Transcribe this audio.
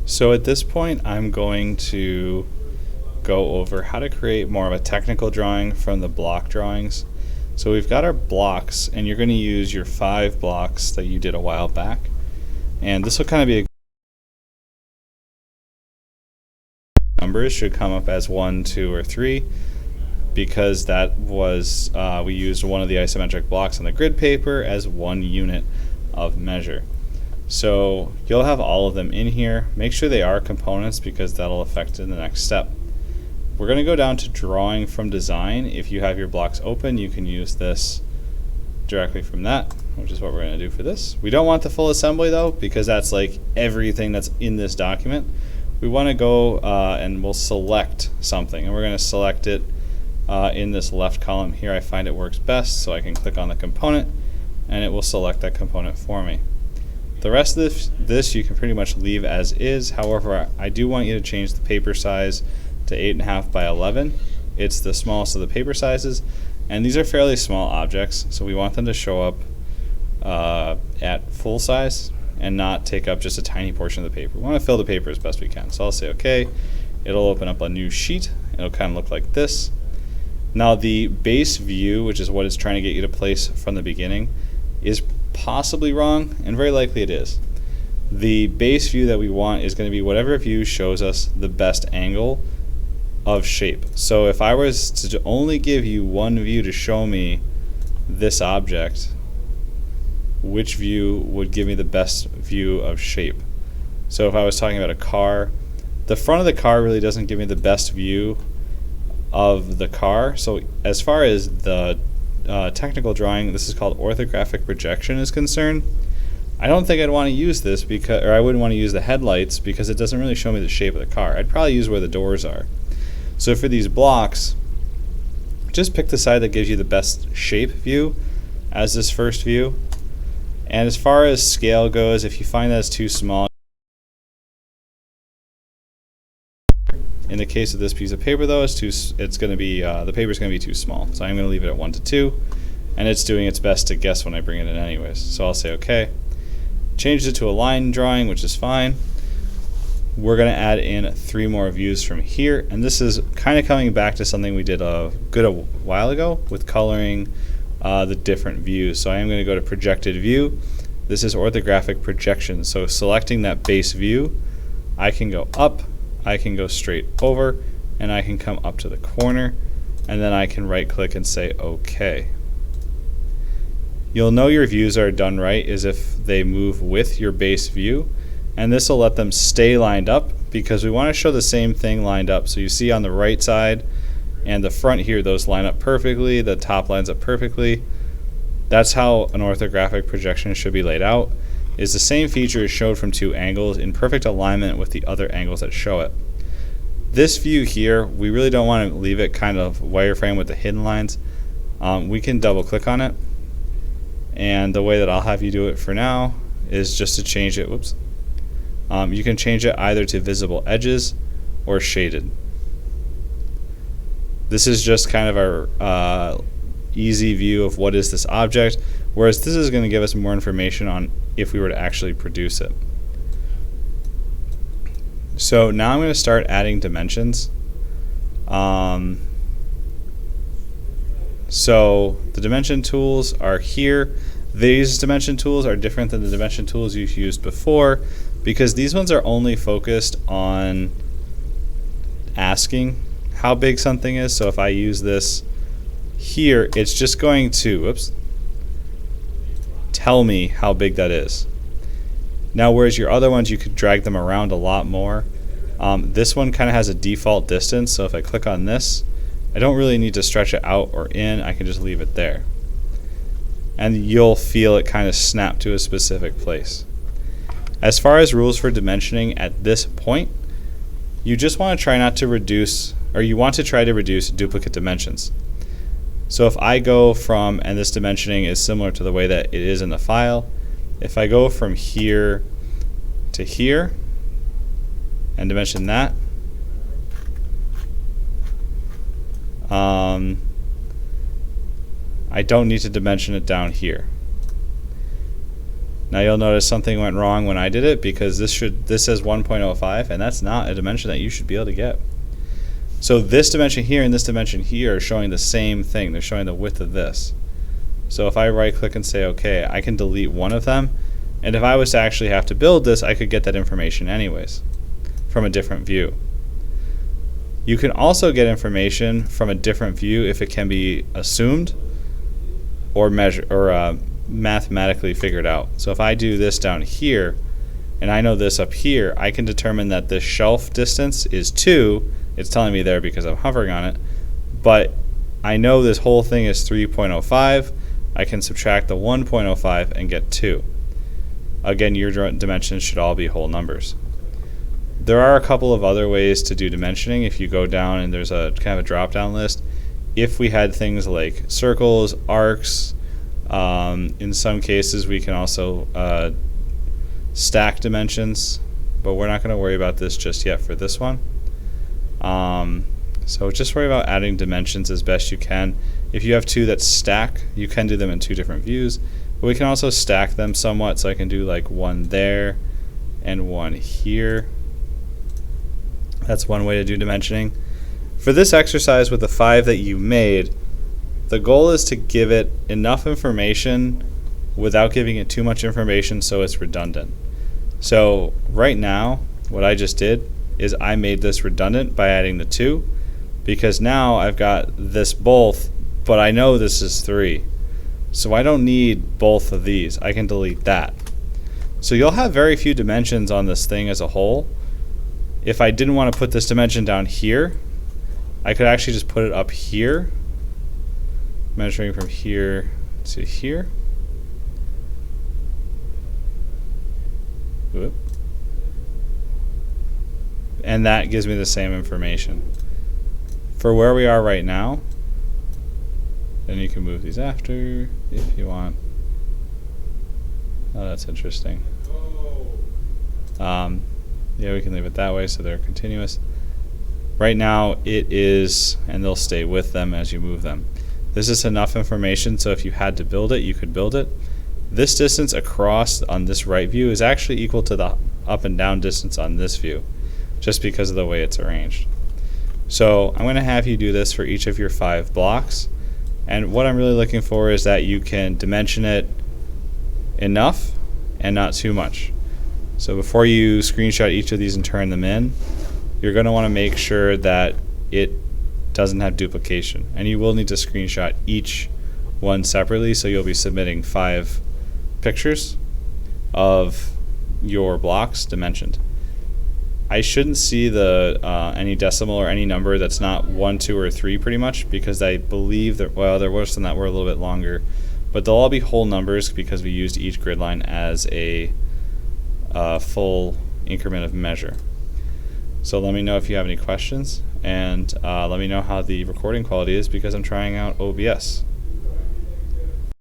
So at this point, I'm going to go over how to create more of a technical drawing from the block drawings. So we've got our blocks, and you're going to use your 5 blocks that you did a while back. And this will kind of be numbers should come up as 1, 2, or 3, because that was we used one of the isometric blocks on the grid paper as 1 unit of measure. So you'll have all of them in here. Make sure they are components because that'll affect in the next step. We're going to go down to drawing from design. If you have your blocks open, you can use this directly from that, which is what we're going to do for this. We don't want the full assembly though, because that's like everything that's in this document. We want to go and we'll select something, and we're going to select it in this left column here. I find it works best, so I can click on the component and it will select that component for me. The rest of this you can pretty much leave as is. However, I do want you to change the paper size to 8.5 by 11. It's the smallest of the paper sizes, and these are fairly small objects, so we want them to show up at full size and not take up just a tiny portion of the paper. We want to fill the paper as best we can. So I'll say OK. It'll open up a new sheet. It'll kind of look like this. Now the base view, which is what it's trying to get you to place from the beginning, is possibly wrong, and very likely it is. The base view that we want is going to be whatever view shows us the best angle of shape. So if I was to only give you one view to show me this object, which view would give me the best view of shape? So if I was talking about a car, the front of the car really doesn't give me the best view of the car. So as far as the technical drawing, this is called orthographic projection, is concerned, I don't think I'd want to use this because, or I wouldn't want to use the headlights because it doesn't really show me the shape of the car. I'd probably use where the doors are. So for these blocks, just pick the side that gives you the best shape view as this first view. And as far as scale goes, if you find that it's too small, in the case of this piece of paper though, it's going to be the paper's going to be too small. So I'm going to leave it at 1 to 2, and it's doing its best to guess when I bring it in anyways. So I'll say OK. Change it to a line drawing, which is fine. We're going to add in 3 more views from here, and this is kind of coming back to something we did a while ago with coloring the different views. So I am going to go to projected view. This is orthographic projection. So selecting that base view, I can go up, I can go straight over, and I can come up to the corner, and then I can right click and say OK. You'll know your views are done right is if they move with your base view, and this will let them stay lined up because we want to show the same thing lined up. So you see on the right side and the front here, those line up perfectly, the top lines up perfectly. That's how an orthographic projection should be laid out, is the same feature is showed from 2 angles in perfect alignment with the other angles that show it. This view here, we really don't want to leave it kind of wireframe with the hidden lines. We can double click on it, and the way that I'll have you do it for now is just to change it. Whoops. You can change it either to visible edges or shaded. This is just kind of our easy view of what is this object, whereas this is going to give us more information on if we were to actually produce it. So now I'm going to start adding dimensions. So the dimension tools are here. These dimension tools are different than the dimension tools you've used before because these ones are only focused on asking how big something is. So if I use this here, it's just going to tell me how big that is. Now whereas your other ones you could drag them around a lot more, this one kind of has a default distance, so if I click on this, I don't really need to stretch it out or in, I can just leave it there. And you'll feel it kind of snap to a specific place. As far as rules for dimensioning at this point, you just want to try not to reduce, or you want to try to reduce duplicate dimensions. So if I go from, and this dimensioning is similar to the way that it is in the file, if I go from here to here and dimension that, I don't need to dimension it down here. Now you'll notice something went wrong when I did it, because this says 1.05, and that's not a dimension that you should be able to get. So this dimension here and this dimension here are showing the same thing. They're showing the width of this. So if I right click and say OK, I can delete one of them, and if I was to actually have to build this, I could get that information anyways from a different view. You can also get information from a different view if it can be assumed or mathematically figured out. So if I do this down here and I know this up here, I can determine that this shelf distance is 2. It's telling me there because I'm hovering on it, but I know this whole thing is 3.05. I can subtract the 1.05 and get 2. Again, your dimensions should all be whole numbers. There are a couple of other ways to do dimensioning. If you go down and there's a kind of a drop down list, if we had things like circles, arcs, in some cases we can also stack dimensions, but we're not going to worry about this just yet for this one. So just worry about adding dimensions as best you can. If you have two that stack, you can do them in two different views, but we can also stack them somewhat, so I can do like one there and one here. That's one way to do dimensioning. For this exercise with the 5 that you made, the goal is to give it enough information without giving it too much information so it's redundant. So right now, what I just did is I made this redundant by adding the 2, because now I've got this both, but I know this is 3. So I don't need both of these. I can delete that. So you'll have very few dimensions on this thing as a whole. If I didn't want to put this dimension down here, I could actually just put it up here, measuring from here to here. Whoop. And that gives me the same information. For where we are right now, then you can move these after if you want. Oh, that's interesting. Yeah, we can leave it that way so they're continuous. Right now it is, and they'll stay with them as you move them. This is enough information, so if you had to build it, you could build it. This distance across on this right view is actually equal to the up and down distance on this view, just because of the way it's arranged. So I'm going to have you do this for each of your 5 blocks, and what I'm really looking for is that you can dimension it enough and not too much. So before you screenshot each of these and turn them in, you're going to want to make sure that it doesn't have duplication, and you will need to screenshot each one separately, so you'll be submitting 5 pictures of your blocks dimensioned. I shouldn't see the any decimal or any number that's not 1, 2, or 3 pretty much, because I believe that, well, there were some that were a little bit longer, but they'll all be whole numbers because we used each grid line as a full increment of measure. So let me know if you have any questions, and let me know how the recording quality is, because I'm trying out OBS.